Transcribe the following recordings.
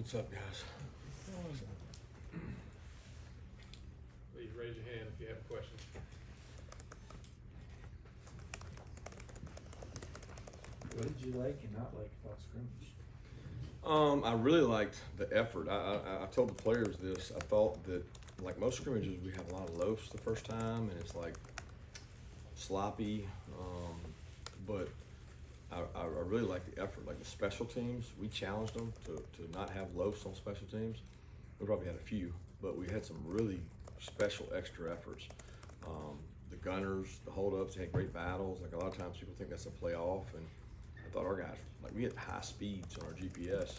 What's up, guys? Please raise your hand if you have a question. What did you like and not like about scrimmage? I really liked the effort. I told the players this. I thought that, like most scrimmages, we have a lot of loafs the first time, and it's like sloppy. But I really liked the effort. Like the special teams, we challenged them to not have loafs on special teams. We probably had a few, but we had some really special extra efforts. The gunners, the holdups, they had great battles. Like a lot of times people think that's a playoff, and I thought our guys, like we had high speeds on our GPS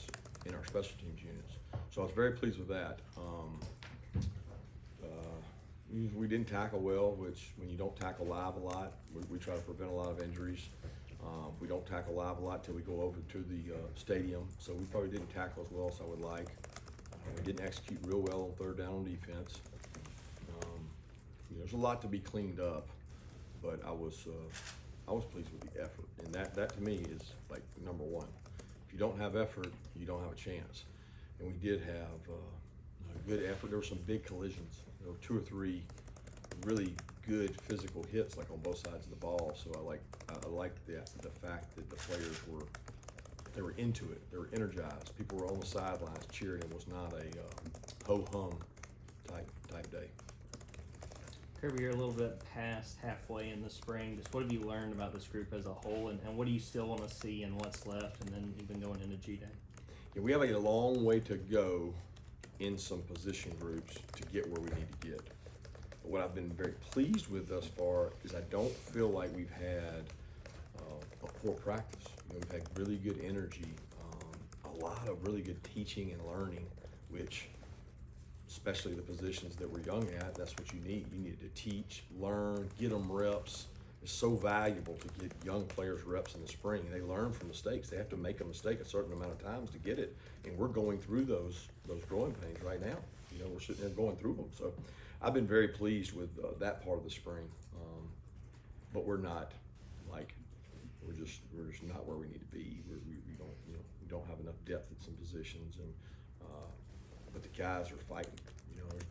in our special teams units. So I was very pleased with that. We didn't tackle well, which when you don't tackle live a lot, we try to prevent a lot of injuries. We don't tackle live a lot till we go over to the stadium, so we probably didn't tackle as well as I would like. We didn't execute real well on third down on defense. There's a lot to be cleaned up, but I was pleased with the effort, and that to me is like number one. If you don't have effort, you don't have a chance. And we did have a good effort. There were some big collisions. There were 2 or 3 really good physical hits, like on both sides of the ball. So I liked the fact that the players were into it. They were energized. People were on the sidelines cheering. It was not a ho hum type day. Kirby, you're a little bit past halfway in the spring. Just what have you learned about this group as a whole, and what do you still want to see and what's left, and then even going into G-Day? Yeah, we have a long way to go in some position groups to get where we need to get. But what I've been very pleased with thus far is I don't feel like we've had a poor practice. We've had really good energy, a lot of really good teaching and learning, which especially the positions that we're young at, that's what you need. You need to teach, learn, get them reps. It's so valuable to get young players reps in the spring. They learn from mistakes. They have to make a mistake a certain amount of times to get it. And we're going through those growing pains right now. We're sitting there going through them. So I've been very pleased with that part of the spring. But we're not we're just not where we need to be. We don't have enough depth at some positions, and but the guys are fighting.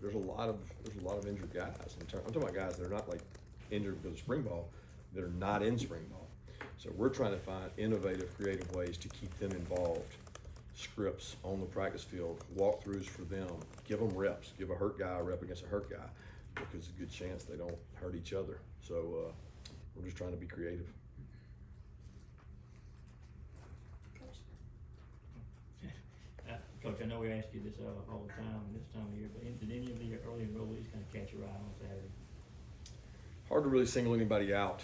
There's a lot of injured guys. I'm talking about guys that are not like injured because of spring ball, that are not in spring ball. So we're trying to find innovative, creative ways to keep them involved. Scripts on the practice field, walkthroughs for them, give them reps, give a hurt guy a rep against a hurt guy, because there's a good chance they don't hurt each other. So we're just trying to be creative. Coach, I know we ask you this all the time this time of year, but did any of the early enrollees kind of catch your eye on Saturday? Hard to really single anybody out.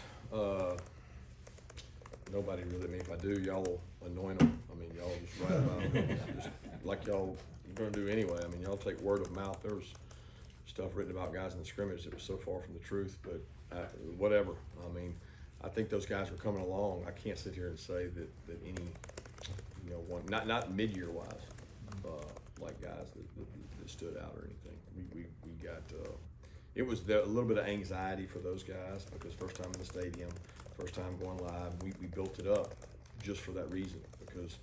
Nobody really. I mean, if I do, y'all will anoint them. I mean, y'all just write about them, just like y'all are gonna do anyway. I mean, y'all take word of mouth. There was stuff written about guys in the scrimmage that was so far from the truth, but whatever. I mean, I think those guys are coming along. I can't sit here and say that any, one, not mid-year wise, like guys that stood out or anything. We got. It was a little bit of anxiety for those guys because first time in the stadium, first time going live. We built it up just for that reason, because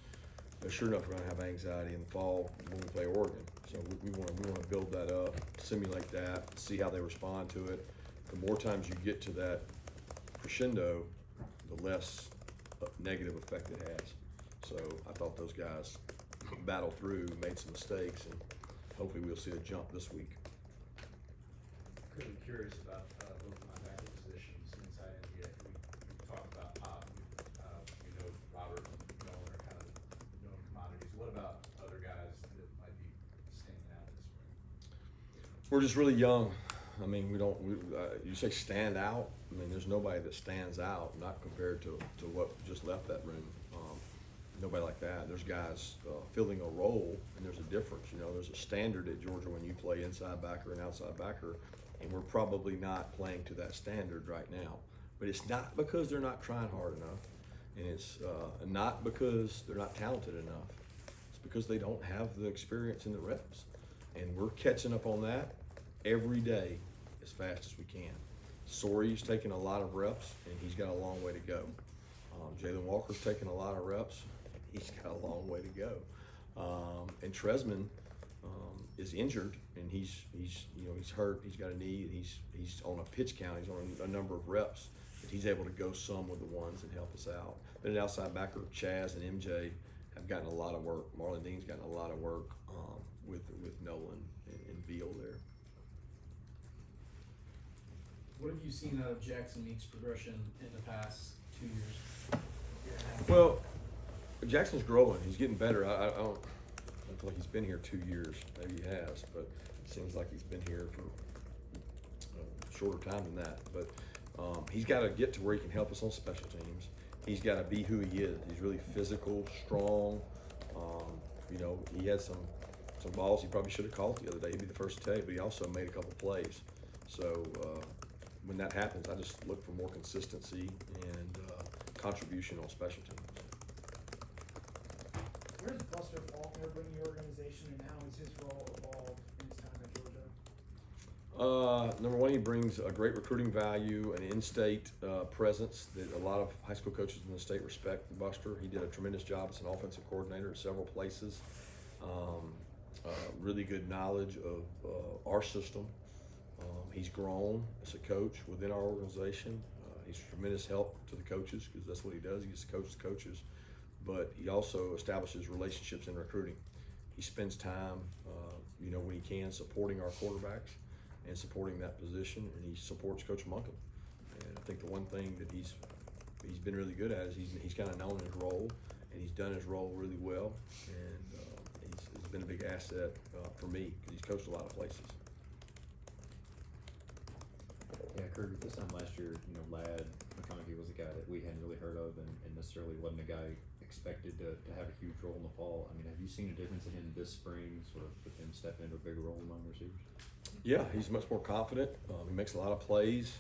sure enough we're going to have anxiety in the fall when we play Oregon. So we want to build that up, simulate that, see how they respond to it. The more times you get to that crescendo, the less negative effect it has. So I thought those guys battled through, made some mistakes, and hopefully we'll see a jump this week. Really curious about both linebacker positions inside and yet. We talked about Pop, we know Robert and Nolan are kind of known commodities. What about other guys that might be standing out this spring? We're just really young. I mean, you say stand out. I mean, there's nobody that stands out, not compared to what just left that room. Nobody like that. There's guys filling a role, and there's a difference. There's a standard at Georgia when you play inside backer and outside backer, and we're probably not playing to that standard right now. But it's not because they're not trying hard enough, and it's not because they're not talented enough. It's because they don't have the experience and the reps, and we're catching up on that every day as fast as we can. Sori's taking a lot of reps, and he's got a long way to go. Jalen Walker's taking a lot of reps. He's got a long way to go. and Tresman is injured, and he's hurt. He's got a knee, and he's on a pitch count. He's on a number of reps, but he's able to go some with the ones and help us out. But an outside backer, Chaz and MJ have gotten a lot of work. Marlon Dean's gotten a lot of work with Nolan and Beal there. What have you seen out of Jackson Meek's progression in the past 2 years? Well, Jackson's growing. He's getting better. I don't feel like he's been here 2 years. Maybe he has, but it seems like he's been here for a shorter time than that. But he's got to get to where he can help us on special teams. He's got to be who he is. He's really physical, strong. He had some balls he probably should have caught the other day. He'd be the first to tell you, but he also made a couple plays. So when that happens, I just look for more consistency and contribution on special teams. Where does Buster Faulkner bring the organization, and how has his role evolved in his time at Georgia? Number one, he brings a great recruiting value, an in-state presence that a lot of high school coaches in the state respect. Buster, he did a tremendous job as an offensive coordinator at several places. Really good knowledge of our system. He's grown as a coach within our organization. He's a tremendous help to the coaches because that's what he does. He gets to coach the coaches. But he also establishes relationships in recruiting. He spends time, when he can, supporting our quarterbacks and supporting that position, and he supports Coach Munkin. And I think the one thing that he's been really good at is he's kind of known his role, and he's done his role really well. And he's been a big asset for me because he's coached a lot of places. Yeah, Kirby, this time last year, Ladd McConaughey was a guy that we hadn't really heard of and necessarily wasn't a guy expected to have a huge role in the fall. I mean, have you seen a difference in him this spring, sort of with him stepping into a bigger role among receivers? Yeah, he's much more confident. He makes a lot of plays.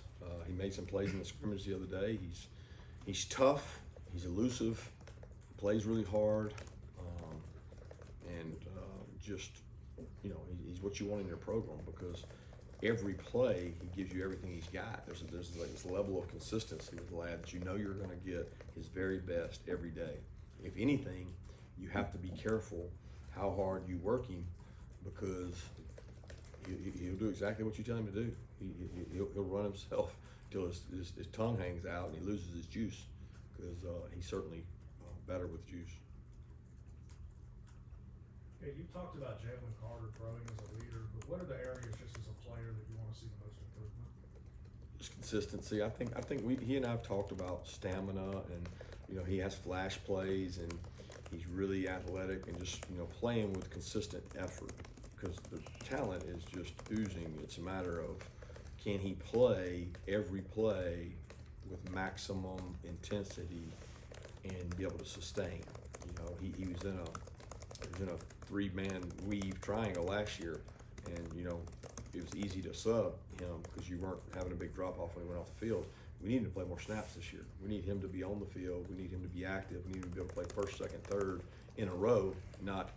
He made some plays in the scrimmage the other day. He's tough. He's elusive. Plays really hard, and he's what you want in your program because every play he gives you everything he's got. There's like this level of consistency with Ladd that you're going to get his very best every day. If anything, you have to be careful how hard you work him because he'll do exactly what you tell him to do. He'll run himself till his tongue hangs out and he loses his juice because he's certainly better with juice. Yeah, you talked about Jalen Carter growing as a leader, but what are the areas just as a player that you want to see the most improvement? Just consistency. I think he and I have talked about stamina, and he has flash plays, and he's really athletic, and just playing with consistent effort because the talent is just oozing. It's a matter of can he play every play with maximum intensity and be able to sustain. He was in a three-man weave triangle last year, and it was easy to sub him because you weren't having a big drop-off when he went off the field. We need him to play more snaps this year. We need him to be on the field. We need him to be active. We need him to be able to play first, second, third in a row, not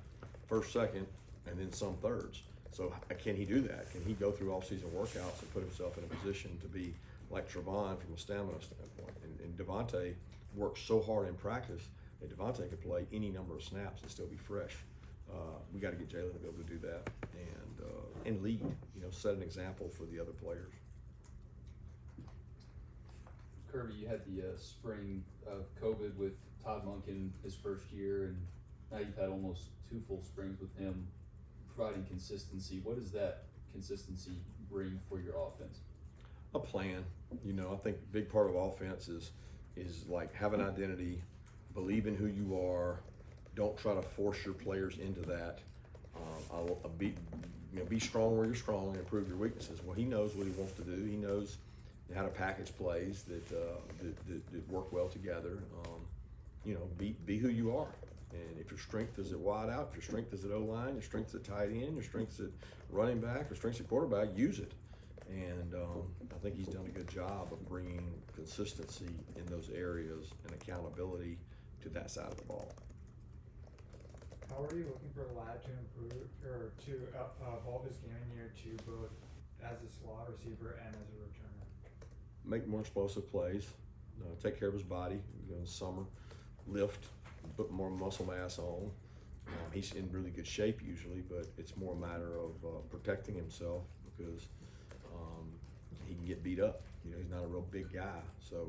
first, second, and then some thirds. So can he do that? Can he go through all-season workouts and put himself in a position to be like Trevon from a stamina standpoint? And Devontae works so hard in practice that Devontae could play any number of snaps and still be fresh. We got to get Jalen to be able to do that and lead. Set an example for the other players. Kirby, you had the spring of COVID with Todd Monken his first year, and now you've had almost 2 full springs with him providing consistency. What does that consistency bring for your offense? A plan. I think a big part of offense is like have an identity, believe in who you are, don't try to force your players into that. Be strong where you're strong and improve your weaknesses. Well, he knows what he wants to do. He knows how to package plays that work well together. Be who you are. And if your strength is at wide out, if your strength is at O-line, your strength is at tight end, your strength is at running back, your strength is at quarterback, use it. And I think he's done a good job of bringing consistency in those areas and accountability to that side of the ball. How are you looking for Ladd to improve or to evolve his game in year 2, both as a slot receiver and as a returner? Make more explosive plays, take care of his body in the summer, lift, put more muscle mass on, He's in really good shape usually, but it's more a matter of protecting himself because he can get beat up. You know, he's not a real big guy, so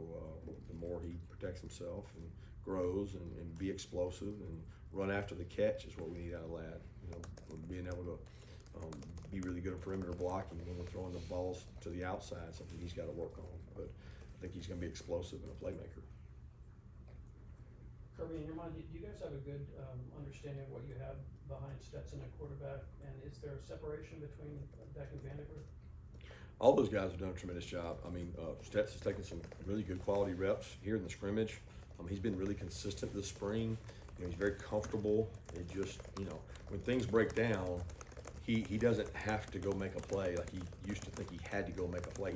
the more he protects himself and grows and be explosive and run after the catch is what we need out of Ladd. You know, being able to be really good at perimeter blocking when we're throwing the balls to the outside, something he's got to work on. But I think he's going to be explosive and a playmaker. Kirby, in your mind, do you guys have a good understanding of what you have behind Stetson at quarterback? And is there a separation between Beck and Vandergriff? All those guys have done a tremendous job. I mean, Stetson's taken some really good quality reps here in the scrimmage. He's been really consistent this spring. You know, he's very comfortable. It just, you know, when things break down, he doesn't have to go make a play like he used to think he had to go make a play.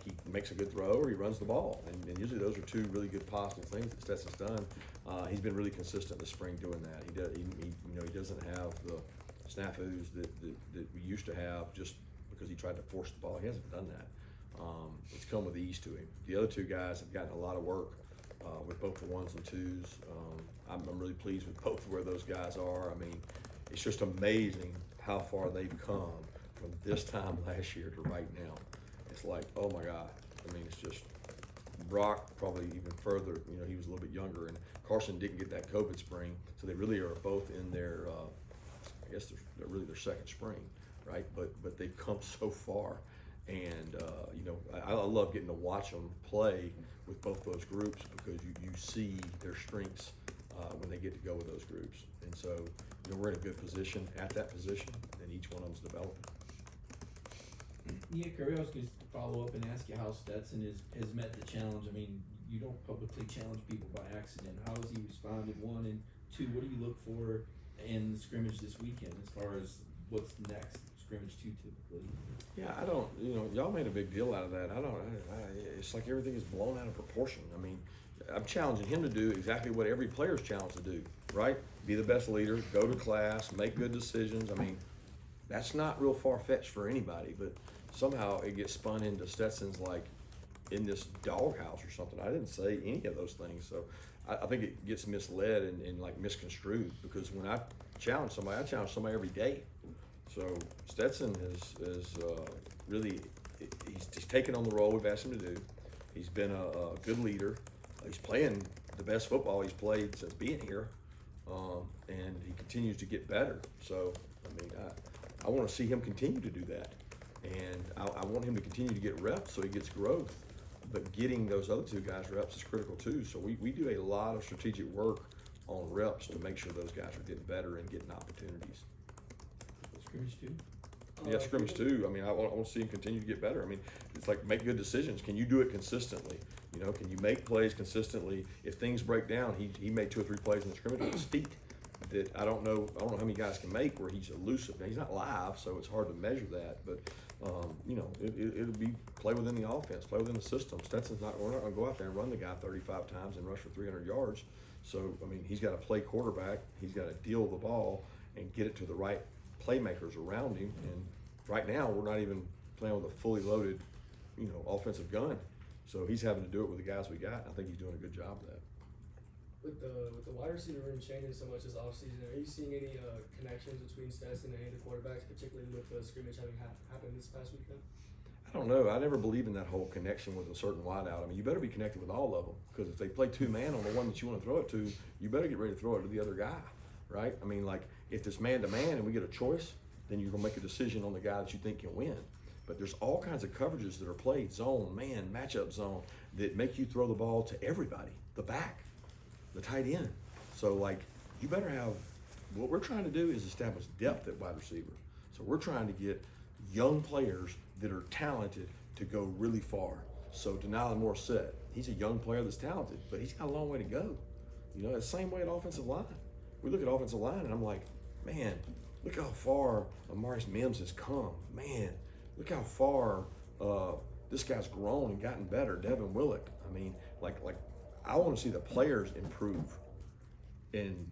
He makes a good throw or he runs the ball, and usually those are two really good positive things that Stetson's done. He's been really consistent this spring doing that. He doesn't have the snafus that we used to have just because he tried to force the ball. He hasn't done that. It's come with ease to him. The other two guys have gotten a lot of work with both the ones and twos. I'm really pleased with both where those guys are. I mean, it's just amazing how far they've come from this time last year to right now. It's like, oh my God. I mean, it's just Brock probably even further. You know, he was a little bit younger, and Carson didn't get that COVID spring, so they really are both in their, I guess they're really their second spring, right? But they've come so far, and you know, I love getting to watch them play with both those groups because you see their strengths when they get to go with those groups, and so you know we're in a good position at that position, and each one of them's developing. Yeah, Kirby, I was going to follow up and ask you how Stetson has met the challenge. I mean, you don't publicly challenge people by accident. How has he responded, one? And two, what do you look for in the scrimmage this weekend as far as what's next? Scrimmage 2 typically. Yeah, I don't, you know, y'all made a big deal out of that. It's like everything is blown out of proportion. I mean, I'm challenging him to do exactly what every player's challenged to do, right? Be the best leader, go to class, make good decisions. I mean, that's not real far-fetched for anybody, but somehow it gets spun into Stetson's like in this doghouse or something. I didn't say any of those things, so I think it gets misled and like misconstrued because when I challenge somebody every day. So Stetson is really, he's taken on the role we've asked him to do. He's been a good leader. He's playing the best football he's played since being here, and he continues to get better. So, I mean, I want to see him continue to do that. And I want him to continue to get reps so he gets growth. But getting those other two guys reps is critical too. So we do a lot of strategic work on reps to make sure those guys are getting better and getting opportunities. Scrimmage 2? Yeah, scrimmage too. I mean, I want to see him continue to get better. I mean, it's like make good decisions. Can you do it consistently? You know, can you make plays consistently? If things break down, he made 2 or 3 plays in the scrimmage with his feet that I don't know how many guys can make where he's elusive. Now, he's not live, so it's hard to measure that. But you know, it'll be play within the offense, play within the system. We're not going to go out there and run the guy 35 times and rush for 300 yards. So I mean, he's got to play quarterback. He's got to deal the ball and get it to the right playmakers around him. And right now, we're not even playing with a fully loaded, you know, offensive gun. So he's having to do it with the guys we got. I think he's doing a good job of that. With the wide receiver room changing so much this offseason, are you seeing any connections between Stetson and any of the quarterbacks, particularly with the scrimmage having happened this past weekend? I don't know. I never believe in that whole connection with a certain wideout. I mean, you better be connected with all of them because if they play 2-man on the one that you want to throw it to, you better get ready to throw it to the other guy, right? I mean, like if it's man-to-man and we get a choice, then you're going to make a decision on the guy that you think can win. But there's all kinds of coverages that are played, zone, man, matchup zone, that make you throw the ball to everybody, the back, the tight end. So, like, you better have, what we're trying to do is establish depth at wide receiver. So we're trying to get young players that are talented to go really far. So Denali Morissette, he's a young player that's talented, but he's got a long way to go. You know, the same way at offensive line. We look at offensive line and I'm like, man, look how far Amarius Mims has come. Man, look how far this guy's grown and gotten better. Devin Willock. I mean, like I want to see the players improve and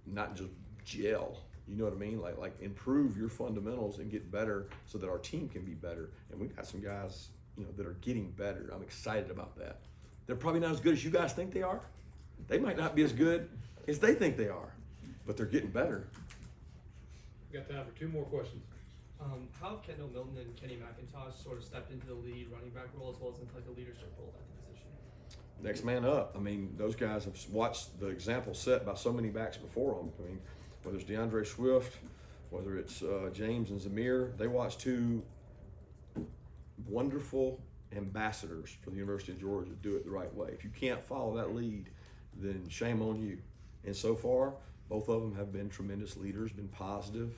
not just gel. You know what I mean? Like improve your fundamentals and get better so that our team can be better. And we've got some guys, you know, that are getting better. I'm excited about that. They're probably not as good as you guys think they are. They might not be as good as they think they are. but they're getting better. We got time for 2 more questions. How have Kendall Milton and Kenny McIntosh sort of stepped into the lead running back role as well as into like a leadership role at the position? Next man up. I mean, those guys have watched the example set by so many backs before them. I mean, whether it's DeAndre Swift, whether it's James and Zamir, they watched 2 wonderful ambassadors for the University of Georgia do it the right way. If you can't follow that lead, then shame on you. And so far, both of them have been tremendous leaders, been positive.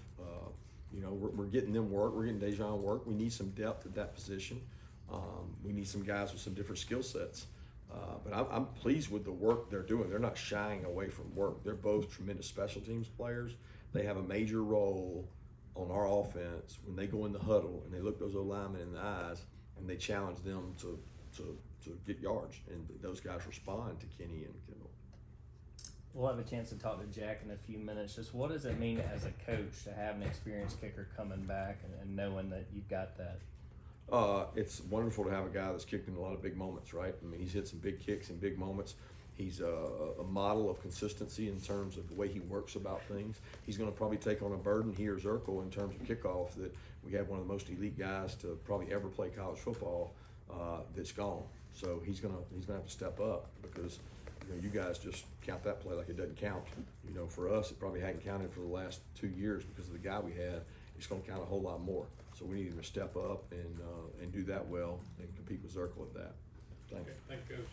You know, we're getting them work. We're getting Dejan work. We need some depth at that position. We need some guys with some different skill sets. But I'm pleased with the work they're doing. They're not shying away from work. They're both tremendous special teams players. They have a major role on our offense when they go in the huddle and they look those linemen in the eyes and they challenge them to get yards. And those guys respond to Kenny and Kendall. We'll have a chance to talk to Jack in a few minutes. Just what does it mean as a coach to have an experienced kicker coming back and knowing that you've got that? It's wonderful to have a guy that's kicked in a lot of big moments, right? I mean, he's hit some big kicks in big moments. He's a model of consistency in terms of the way he works about things. He's going to probably take on a burden, he or Zirkle, in terms of kickoff, that we have one of the most elite guys to probably ever play college football that's gone. So he's gonna have to step up because you guys just count that play like it doesn't count. You know, for us, it probably hadn't counted for the last 2 years because of the guy we had. It's going to count a whole lot more. So we need him to step up and do that well and compete with Zirkle at that. Thanks. Okay, thank you, Coach.